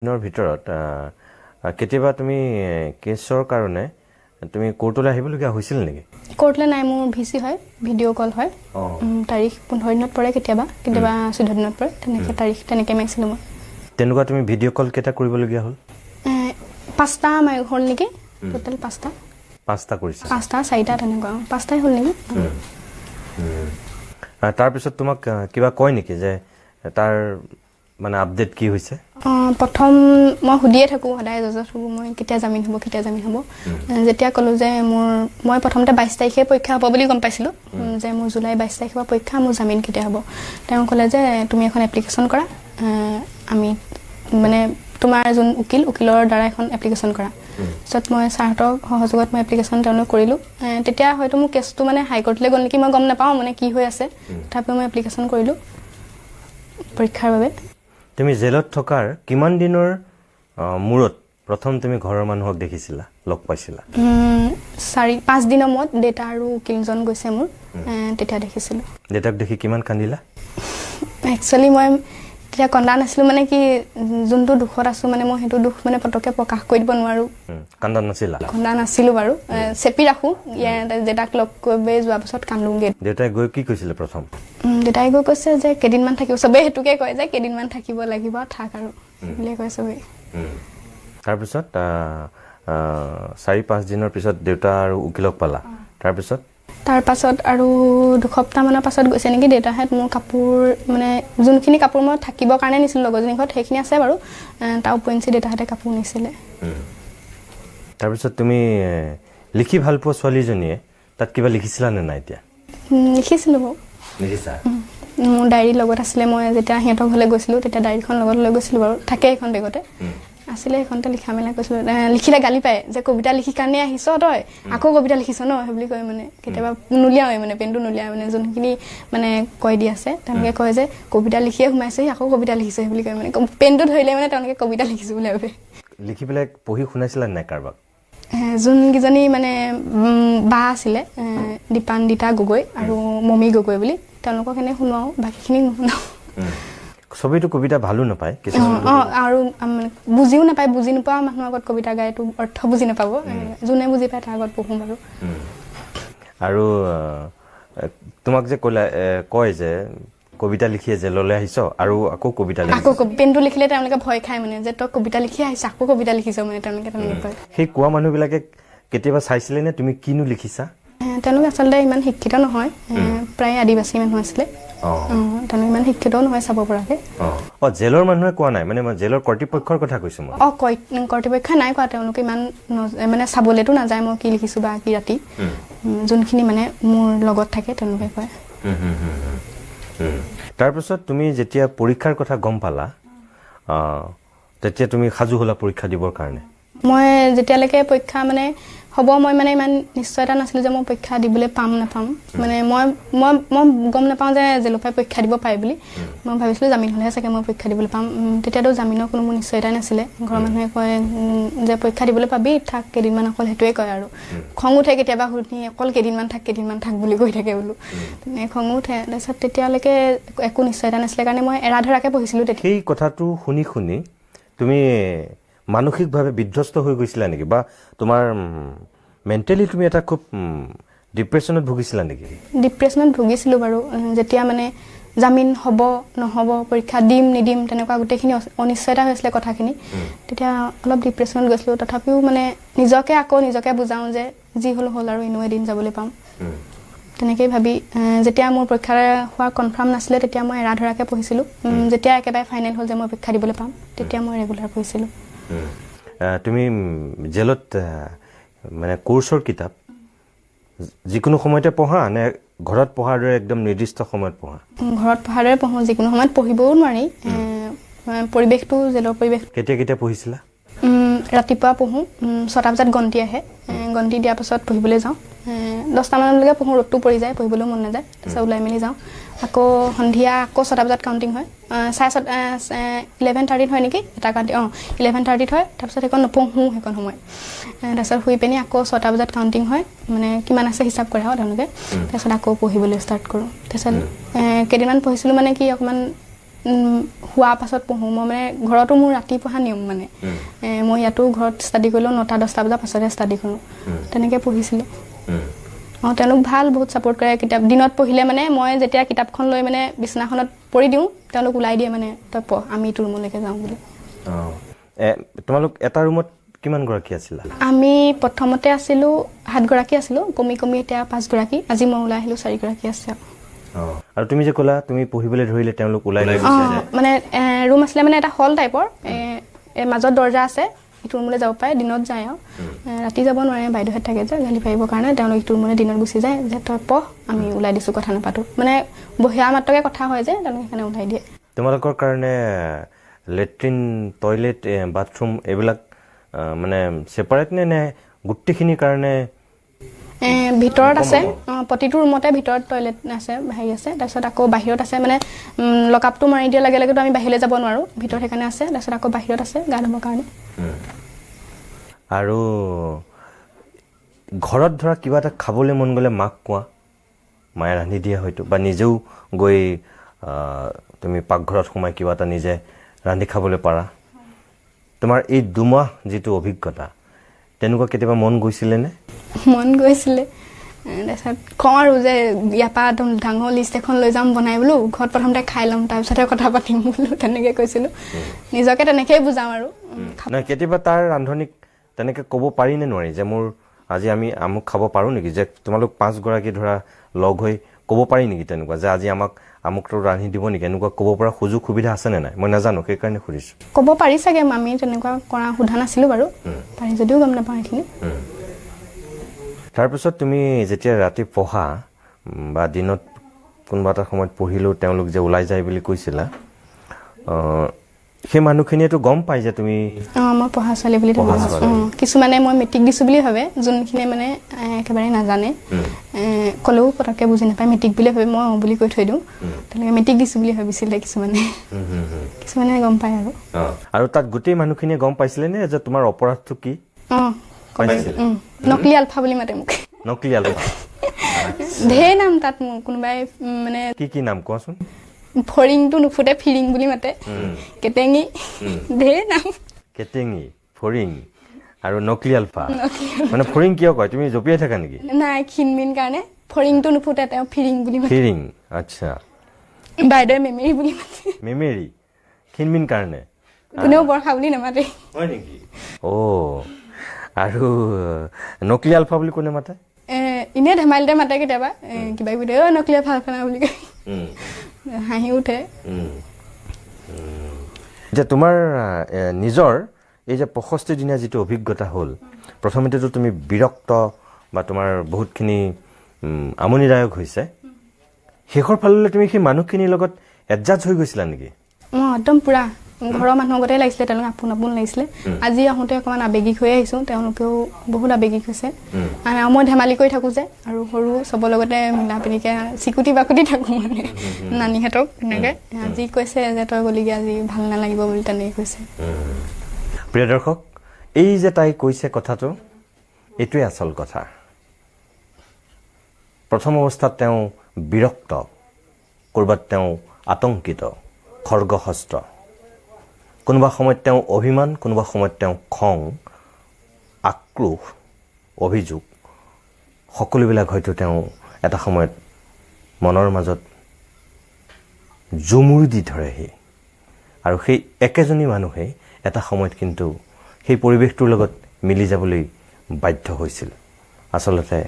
দিনৰ ভিতৰত কেতিয়াবা তুমি কেছৰ কাৰণে তুমি কোৰ্টলৈ আহিবলগীয়া হৈছিল নেকি? কোৰ্টলৈ নাই, মোৰ ভিচি হয়, ভিডিঅ' কল হয়। তাৰিখ 15 দিনত পৰে, কেতিয়াবা 14 দিনত পৰে, তেনেকৈ তাৰিখ তেনেকৈ মাৰিছিলোঁ মই। তেনেকুৱা তুমি ভিডিঅ' কল কেইটা কৰিবলগীয়া হ'ল? 5টা হ'ল নেকি, টোটেল 5টা। 5টা কৰিছা? 5টা 4টা তেনেকুৱা, 5টাই হ'ল নেকি। তাৰপিছত তোমাক কিবা কয় নেকি যে তাৰ মানে আপডেট কি হৈছে? প্ৰথম মই সুধিয়ে থাকোঁ সদায় জজত হ'ব, মই কেতিয়া জামিন হ'ব, কেতিয়া জামিন হ'ব। যেতিয়া ক'লোঁ যে মই প্ৰথমতে 22 তাৰিখে পৰীক্ষা হ'ব বুলি গম পাইছিলোঁ, যে মোৰ জুলাই 22 তাৰিখৰ পৰা পৰীক্ষা, মোৰ জামিন কেতিয়া হ'ব। তেওঁ ক'লে যে তুমি এখন এপ্লিকেশ্যন কৰা, আমি মানে তোমাৰ যোন উকিলৰ দ্বাৰা এখন এপ্লিকেশ্যন কৰা। পিছত মই ছাৰহঁতৰ সহযোগত মই এপ্লিকেশ্যন তেওঁলোক কৰিলোঁ। তেতিয়া হয়তো মোৰ কেছটো মানে হাইকোৰ্টলৈ গ'ল নেকি, মই গম নাপাওঁ মানে কি হৈ আছে। তথাপিও মই এপ্লিকেশ্যন কৰিলোঁ পৰীক্ষাৰ বাবে। তুমি জেলত থকাৰ কিমান দিনৰ মূৰত প্ৰথম তুমি ঘৰৰ মানুহক দেখিছিলা, লগ পাইছিলা? 4-5 দিনৰ মূৰত দেউতা আৰু উকিলজন গৈছে মোৰ, তেতিয়া দেখিছিলোঁ। দেউতাক দেখি কিমান কান্দিলা? একচুৱেলি মই তেতিয়া কন্দা নাছিলোঁ, মানে কি যোনটো দুখত আছোঁ মানে মই সেইটো দুখ মানে পটককৈ প্ৰকাশ কৰি দিব নোৱাৰোঁ। কান্দা নাছিলা? কন্দা নাছিলোঁ বাৰু, চেপি ৰাখোঁ। দেউতাক লগ কৰি যোৱাৰ পিছত কান্দোগৈ। দেউতাই গৈ কি কৈছিলে প্ৰথম? দেউতাই গৈ কৈছে যে কেইদিনমান থাকিব, চবেই সেইটোকে কয় যে কেইদিনমান থাকিব লাগিব, থাক আৰু বুলিয়ে কয় চবেই। তাৰপিছত 4-5 দিনৰ পিছত দেউতা আৰু উকিলক পালা, তাৰপাছত আৰু 2 সপ্তাহমানৰ পাছত গৈছে নেকি দেউতাহঁত। মোৰ কাপোৰ মানে যোনখিনি কাপোৰ মই থাকিবৰ কাৰণে নিছিলোঁ লগৰজনী ঘৰত, সেইখিনি আছে বাৰু, তাৰ উপৰিঞ্চি দেউতাহঁতে কাপোৰ নিছিলে। তাৰপিছত তুমি লিখি ভাল পোৱা ছোৱালীজনীয়ে তাত কিবা লিখিছিলা নে নাই? এতিয়া লিখিছিলোঁ বাৰু। লিখিছা? মোৰ ডায়েৰী লগত আছিলে, মই যেতিয়া সিহঁতৰ ঘৰলৈ গৈছিলোঁ তেতিয়া ডায়েৰীখন লগত লৈ গৈছিলোঁ বাৰু, থাকে এখন বেগতে আছিলে, সেইখনতে লিখা মেলা কৈছিলোঁ। লিখিলে গালি পায় যে কবিতা লিখি কাৰণে আহিছ তই, আকৌ কবিতা লিখিছ ন, সেই বুলি কয়। মানে কেতিয়াবা নুলিয়াওৱে, মানে পেনটো নুলিয়াওঁ, মানে যোনখিনি মানে কৈ দি আছে তেওঁলোকে কয় যে কবিতা লিখিয়ে সোমাইছেহি, আকৌ কবিতা লিখিছে বুলি কয়। মানে পেনটো ধৰিলে মানে তেওঁলোকে কবিতা লিখিছোঁ বুলি ভাবে। লিখি পেলাই পঢ়ি শুনাইছিলা নাই কাৰোবাক? যোনকেইজনী মানে বা আছিলে, দীপান্বিতা গগৈ আৰু মমী গগৈ বুলি, তেওঁলোকক এনে শুনাওঁ, বাকীখিনি নুশুনাওঁ। চবেইতো কবিতা ভালো নাপায়, আৰু বুজিও নাপায়, বুজি নোপোৱা মানুহৰ আগত কবিতা গায়, এইটো অৰ্থ বুজি নাপাব, যোনে বুজি পায় তাৰ আগত পঢ়োঁ বাৰু। আৰু তোমাক যে কয় যে কবিতা লিখিয়ে জেললৈ আহিছ আৰু আকৌ কবিতা আকৌ পেনটো লিখিলে তেওঁলোকে ভয় খায়, মানে যে তই কবিতা লিখি আহিছ, আকৌ কবিতা লিখিছ, মানে তেওঁলোকে কয়। সেই কোৱা মানুহবিলাকে কেতিয়াবা চাইছিলে নে তুমি কিনো লিখিছা? তেওঁলোক আচলতে ইমান শিক্ষিত নহয়, প্ৰায় আদিবাসী মানুহ আছিলে, তেওঁলোক ইমান শিক্ষিতও নহয় চাব পৰাকে। জেলৰ মানুহে কোৱা নাই, মানে মই জেলৰ কৰ্তৃপক্ষৰ কথা কৈছো মই। কৰ্তৃপক্ষই নাই কোৱা, তেওঁলোকে ইমান মানে চাবলেতো নাযায় মই কি লিখিছো বা কি ৰাতি, যোনখিনি মানে মোৰ লগত থাকে তেওঁলোকে কয়। তাৰপিছত তুমি যেতিয়া পৰীক্ষাৰ কথা গম পালা, তেতিয়া তুমি সাজু হ'লা পৰীক্ষা দিবৰ কাৰণে? মই যেতিয়ালৈকে পৰীক্ষা মানে হ'ব, মই মানে ইমান নিশ্চয়তা নাছিলোঁ যে মই পৰীক্ষা দিবলৈ পাম নাপাম। মানে মই গম নাপাওঁ যে জেলৰ পৰাই পৰীক্ষা দিব পাৰে বুলি। মই ভাবিছিলোঁ জামিন হ'লেহে চাগে মই পৰীক্ষা দিবলৈ পাম। তেতিয়াতো জামিনৰ কোনো মোৰ নিশ্চয়তা নাছিলে। ঘৰৰ মানুহে কয় যে পৰীক্ষা দিবলৈ পাবি, থাক কেইদিনমান, অকল সেইটোৱে কয় আৰু। খং উঠে কেতিয়াবা শুনি, অকল কেইদিনমান থাক বুলি কৈ থাকে বোলো। তেনেকৈ খঙো উঠে। তাৰপিছত তেতিয়ালৈকে একো নিশ্চয়তা নাছিলে কাৰণে মই এৰা ধৰাকৈ পঢ়িছিলোঁ। সেই কথাটো শুনি তুমি মানসিকভাৱে বিধ্বস্ত হৈ গৈছিলা নেকি, বা তোমাৰ মেণ্টেলি তুমি এটা খুব ডিপ্ৰেশ্যনত ভুগিছিলা নেকি? ডিপ্ৰেশ্যনত ভুগিছিলোঁ বাৰু, যেতিয়া মানে জামিন হ'ব নহ'ব, পৰীক্ষা দিম নিদিম, তেনেকুৱা গোটেইখিনি অনিশ্চয়তা হৈছিলে কথাখিনি। তেতিয়া অলপ ডিপ্ৰেশ্যনত গৈছিলোঁ। তথাপিও মানে নিজকে বুজাওঁ যে যি হ'ল আৰু এনেও এদিন যাবলৈ পাম, তেনেকেই ভাবি যেতিয়া মোৰ পৰীক্ষা হোৱা কনফাৰ্ম নাছিলে তেতিয়া মই এৰা ধৰাকৈ পঢ়িছিলোঁ। যেতিয়া একেবাৰে ফাইনেল হ'ল যে মই পৰীক্ষা দিবলৈ পাম, তেতিয়া মই ৰেগুলাৰ পঢ়িছিলোঁ। তুমি জেলত মানে কোৰ্চৰ কিতাপ যিকোনো সময়তে পঢ়া নে ঘৰত পঢ়াৰ দৰে একদম নিৰ্দিষ্ট সময়ত পঢ়া? ঘৰত পঢ়াৰ দৰে পঢ়োঁ, যিকোনো সময়ত পঢ়িবও নোৱাৰি। পৰিৱেশটো, জেলৰ পৰিৱেশ। কেতিয়া পঢ়িছিলা? ৰাতিপুৱা পঢ়োঁ, 6টা বজাত গন্তি আহে, গন্তি দিয়াৰ পাছত পঢ়িবলৈ যাওঁ। 10টা মানলৈকে পঢ়োঁ, ৰ'দটো পৰি যায়, পঢ়িবলৈও মন নাযায়। তাৰপিছত ওলাই মেলি যাওঁ, আকৌ সন্ধিয়া আকৌ 6টা বজাত কাউণ্টিং হয়, 11:30 হয় নেকি, এটা কাউণ্টিং 11:30 হয়। তাৰপিছত সেইখন নপঢ়োঁ সেইখন সময়। তাৰপিছত শুই পিনি আকৌ 6টা বজাত কাউণ্টিং হয়, মানে কিমান আছে হিচাপ কৰে আৰু তেওঁলোকে। তাৰপিছত আকৌ পঢ়িবলৈ ষ্টাৰ্ট কৰোঁ। তাৰপিছত কেইদিনমান পঢ়িছিলোঁ, মানে কি অকণমান হোৱাৰ পাছত পঢ়োঁ মই মানে ঘৰতো মোৰ ৰাতি পঢ়া নিয়ম মানে মই ইয়াতো ঘৰত ষ্টাডি কৰিলেও 9-10টা বজাৰ পাছতহে ষ্টাডি কৰোঁ তেনেকৈ পঢ়িছিলোঁ তেওঁলোক ভাল বহুত ছাপোৰ্ট কৰে কিতাপ দিনত পঢ়িলে মানে মই যেতিয়া কিতাপখন লৈ মানে বিছনাখনত পৰি দিওঁ তেওঁলোক ওলাই দিয়ে মানে তই পঢ় আমি তোৰ ৰুমলৈকে যাওঁ বুলি তোমালোক এটা ৰুমত কিমান গৰাকী আছিলা আমি প্ৰথমতে আছিলোঁ 7 গৰাকী আছিলোঁ কমি এতিয়া 5 গৰাকী আজি মই ওলাই আহিলোঁ 4 গৰাকী আছে আৰু তুমি যে ক'লা তুমি পঢ়িবলৈ ধৰিলে তেওঁলোক ওলাই মানে ৰুম আছিলে মানে এটা হল টাইপৰ মাজত দৰ্জা আছে ইটো ৰুমলৈ যাব পাৰে দিনত যায় আৰু ৰাতি যাব নোৱাৰে বাইদেউহেঁত থাকে যে গালি পাৰিবৰ কাৰণে তেওঁলোক ইটো ৰুমলৈ দিনত গুচি যায় যে তই পঢ় আমি ওলাই দিছোঁ কথা নাপাতো মানে বহিয়া মাত্ৰকে কথা হয় যে তেওঁলোকে সেইকাৰণে ওলাই দিয়ে তোমালোকৰ কাৰণে লেট্ৰিন টয়লেট বাথৰুম এইবিলাক মানে ছেপাৰেট নে গোটেইখিনিৰ কাৰণে ভিতৰত আছে প্ৰতিটো ৰুমতে ভিতৰত টয়লেট আছে হেৰি আছে তাৰপিছত আকৌ বাহিৰত আছে মানে লকআপটো মাৰি দিয়াৰ লগে লগেতো আমি বাহিৰলৈ যাব নোৱাৰোঁ ভিতৰত সেইকাৰণে আছে তাৰপিছত আকৌ বাহিৰত আছে গা ধুবৰ কাৰণে আৰু ঘৰত ধৰা কিবা এটা খাবলৈ মন গ'লে মাক কোৱা মায়ে ৰান্ধি দিয়ে হয়তো বা নিজেও গৈ তুমি পাকঘৰত সোমাই কিবা এটা নিজে ৰান্ধি খাবলৈ পাৰা তোমাৰ এই 2 মাহ যিটো অভিজ্ঞতা তেনেকুৱা কেতিয়াবা মন গৈছিলেনে মন গৈছিলে তাৰপিছত কওঁ আৰু যে ইয়াৰ পৰা একদম ডাঙৰ লিষ্ট এখন লৈ যাম বনাই বোলো ঘৰত প্ৰথমতে খাই ল'ম তাৰপিছতহে কথা পাতিম বোলো তেনেকৈ কৈছিলোঁ নিজকে তেনেকৈয়ে বুজাওঁ আৰু নহয় কেতিয়াবা তাৰ ৰান্ধনীক তেনেকৈ ক'ব পাৰি নে নোৱাৰি যে মোৰ আজি আমি আমুক খাব পাৰোঁ নেকি যে তোমালোক 5 গৰাকী ধৰা লগ হৈ ক'ব পাৰি নেকি তেনেকুৱা যে আজি আমাক আমুকটো ৰান্ধি দিব নেকি এনেকুৱা ক'ব পৰা সুযোগ সুবিধা আছেনে নাই মই নাজানো সেইকাৰণে সুধিছোঁ ক'ব পাৰি চাগে আমি তেনেকুৱা কৰা সোধা নাছিলোঁ বাৰু পাৰি যদিও গম নাপাওঁ সেইখিনি তাৰপিছত তুমি যেতিয়া ৰাতি পঢ়া বা দিনত কোনোবা এটা সময়ত পঢ়িলেও তেওঁলোক যে ওলাই যায় বুলি কৈছিলা সেই মানুহখিনিয়েতো গম পাই যে তুমি মই পঢ়া ছোৱালী বুলি কিছুমানে মই মেট্ৰিক দিছোঁ বুলি ভাবে যোনখিনিয়ে মানে একেবাৰে নাজানে ক'লেও পটককৈ বুজি নাপায় মেট্ৰিক বুলি ভাবে মই বুলি কৈ থৈ দিওঁ তেওঁলোকে মেট্ৰিক দিছোঁ বুলি ভাবিছিলে কিছুমানে গম পায় আৰু তাত গোটেই মানুহখিনিয়ে গম পাইছিলে নে যে তোমাৰ অপৰাধটো কি নকলি আলফা বুলি মাতে মোক নকলি আলফা ঢেৰ নাম তাত মোক কোনোবাই মানে কি নাম কোৱাচোন ফৰিংটো নুফুটে ফিৰিং বুলি মাতে কেটেঙি ঢেৰ নাম কেটেঙি ফৰিং আৰু নকলি আলফা মানে ফৰিং কিয় কয় তুমি জপিয়াই থাকা নেকি নাই ক্ষীণমিন কাৰণে ফৰিংটো নুফুটে তেওঁ ফিৰিং বুলি মাতে ফিৰিং আচ্ছা বাইদেৱে মেমেৰি বুলি মাতে মেমেৰি ক্ষীণমিন কাৰণে কোনেও বৰষা বুলি নামাতে হয় নেকি আৰু নকলি আলফা বুলি কোনে মাতে এনেই ধেমালিতে মাতে কেতিয়াবা কিবা কিবি নকলি আলফা বুলি কয় হাঁহি উঠে এতিয়া তোমাৰ নিজৰ এই যে 65 দিনীয়া যিটো অভিজ্ঞতা হ'ল প্ৰথমতেতো তুমি বিৰক্ত বা তোমাৰ বহুতখিনি আমনিদায়ক হৈছে শেষৰ ফাললৈ তুমি সেই মানুহখিনিৰ লগত এডজাষ্ট হৈ গৈছিলা নেকি একদম পুৰা ঘৰৰ মানুহৰ আগতে লাগিছিলে তেওঁলোকে আপোন লাগিছিলে আজি আহোঁতে অকণমান আৱেগিক হৈ আহিছোঁ তেওঁলোকেও বহুত আৱেগিক হৈছে আৰু মই ধেমালি কৰি থাকোঁ যে আৰু সৰু চবৰ লগতে মিলা প্ৰীতিকৈ চিকুটি বাকুটি থাকোঁ মানে নানীহঁতক তেনেকৈ আজি কৈছে যে তই গ'লিগৈ আজি ভাল নালাগিব বুলি তেনেকৈ কৈছে প্ৰিয় দৰ্শক এই যে তাই কৈছে কথাটো এইটোৱে আচল কথা প্ৰথম অৱস্থাত তেওঁ বিৰক্ত ক'ৰবাত তেওঁ আতংকিত খৰ্গহস্ত কোনোবা সময়ত তেওঁ অভিমান কোনোবা সময়ত তেওঁ খং আক্ৰোশ অভিযোগ সকলোবিলাক হয়তো তেওঁ এটা সময়ত মনৰ মাজত জুমুৰি দি ধৰেহি আৰু সেই একেজনী মানুহে এটা সময়ত কিন্তু সেই পৰিৱেশটোৰ লগত মিলি যাবলৈ বাধ্য হৈছিল আচলতে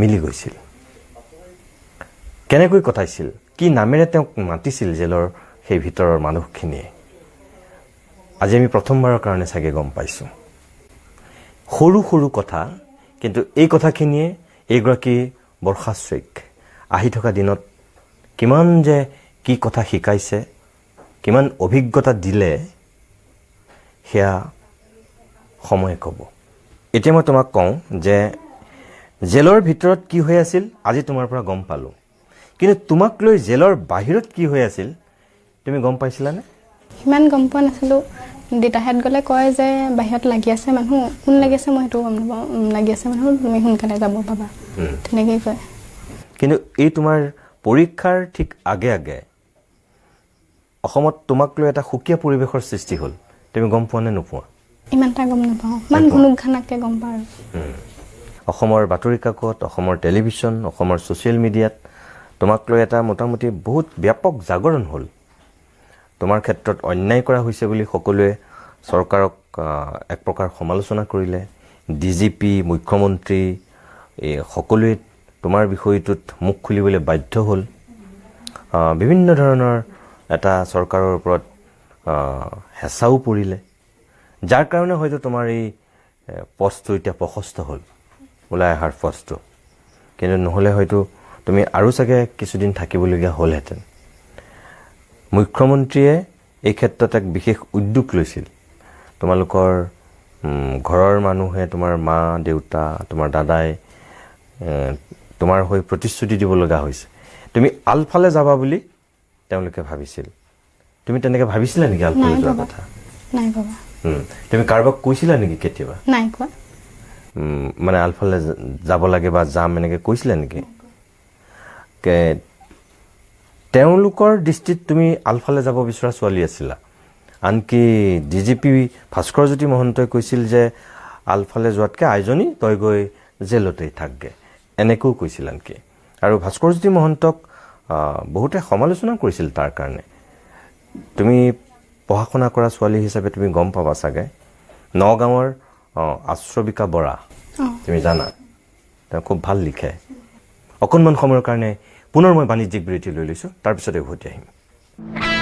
মিলি গৈছিল কেনেকৈ কথাইছিল কি নামেৰে তেওঁক মাতিছিল জেলৰ সেই ভিতৰৰ মানুহখিনিয়ে আজি আমি প্ৰথমবাৰৰ কাৰণে চাগে গম পাইছোঁ সৰু সৰু কথা কিন্তু এই কথাখিনিয়ে এইগৰাকী বৰ্ষাশ্ৰীক আহি থকা দিনত কিমান যে কি কথা শিকাইছে কিমান অভিজ্ঞতা দিলে সেয়া সময়ে ক'ব এতিয়া মই তোমাক কওঁ যে জেলৰ ভিতৰত কি হৈ আছিল আজি তোমাৰ পৰা গম পালোঁ কিন্তু তোমাক লৈ জেলৰ বাহিৰত কি হৈ আছিল তুমি গম পাইছিলানে সিমান গম পোৱা নাছিলোঁ দেউতাহঁত গ'লে কয় যে বাহিৰত লাগি আছে মানুহ কোন লাগি আছে মই সেইটো গম নাপাওঁ লাগি আছে মানুহ তুমি সোনকালে যাব পাবা তেনেকৈয়ে কয় কিন্তু এই তোমাৰ পৰীক্ষাৰ ঠিক আগে আগে অসমত তোমাক লৈ এটা সুকীয়া পৰিৱেশৰ সৃষ্টি হ'ল তুমি গম পোৱা নে নোপোৱা ইমানটা গম নাপাওঁ ইমান ঘুনুকঘানাককৈ গম পাওঁ আৰু অসমৰ বাতৰি কাকত অসমৰ টেলিভিছন অসমৰ ছ'চিয়েল মিডিয়াত তোমাক লৈ এটা মোটামুটি বহুত ব্যাপক জাগৰণ হ'ল তোমাৰ ক্ষেত্ৰত অন্যায় কৰা হৈছে বুলি সকলোৱে চৰকাৰক এক প্ৰকাৰ সমালোচনা কৰিলে ডিজিপি মুখ্যমন্ত্ৰী এই সকলোৱে তোমাৰ বিষয়টোত মুখ খুলিবলৈ বাধ্য হ'ল বিভিন্ন ধৰণৰ এটা চৰকাৰৰ ওপৰত হেঁচাও পৰিলে যাৰ কাৰণে হয়তো তোমাৰ এই পষ্টটো এতিয়া প্ৰশস্ত হ'ল ওলাই অহাৰ পষ্টটো কিন্তু নহ'লে হয়তো তুমি আৰু চাগে কিছুদিন থাকিবলগীয়া হ'লহেঁতেন মুখ্যমন্ত্ৰীয়ে এই ক্ষেত্ৰত এক বিশেষ উদ্যোগ লৈছিল তোমালোকৰ ঘৰৰ মানুহে তোমাৰ মা দেউতা তোমাৰ দাদাই তোমাৰ হৈ প্ৰতিশ্ৰুতি দিব লগা হৈছে তুমি আলফালে যাবা বুলি তেওঁলোকে ভাবিছিল তুমি তেনেকৈ ভাবিছিলা নেকি আলফালে যোৱাৰ কথা নাই বাবা তুমি কাৰোবাক কৈছিলা নেকি কেতিয়াবা নাই কোৱা মানে আলফালে যাব লাগে বা যাম এনেকৈ কৈছিলা নেকি তেওঁলোকৰ দৃষ্টিত তুমি আলফালে যাব বিচৰা ছোৱালী আছিলা আনকি ডিজিপি ভাস্কৰজ্যোতি মহন্তই কৈছিল যে আলফালে যোৱাতকৈ আইজনী তই গৈ জেলতেই থাকগে এনেকৈও কৈছিল আনকি আৰু ভাস্কৰজ্যোতি মহন্তক বহুতে সমালোচনা কৰিছিল তাৰ কাৰণে তুমি পঢ়া শুনা কৰা ছোৱালী হিচাপে তুমি গম পাবা চাগে নগাঁৱৰ আশ্ৰবিকা বৰা তুমি জানা তেওঁ খুব ভাল লিখে অকণমান সময়ৰ কাৰণে পুনৰ মই বাণিজ্যিক বিৰতি লৈ লৈছোঁ তাৰপিছতে উভতি আহিম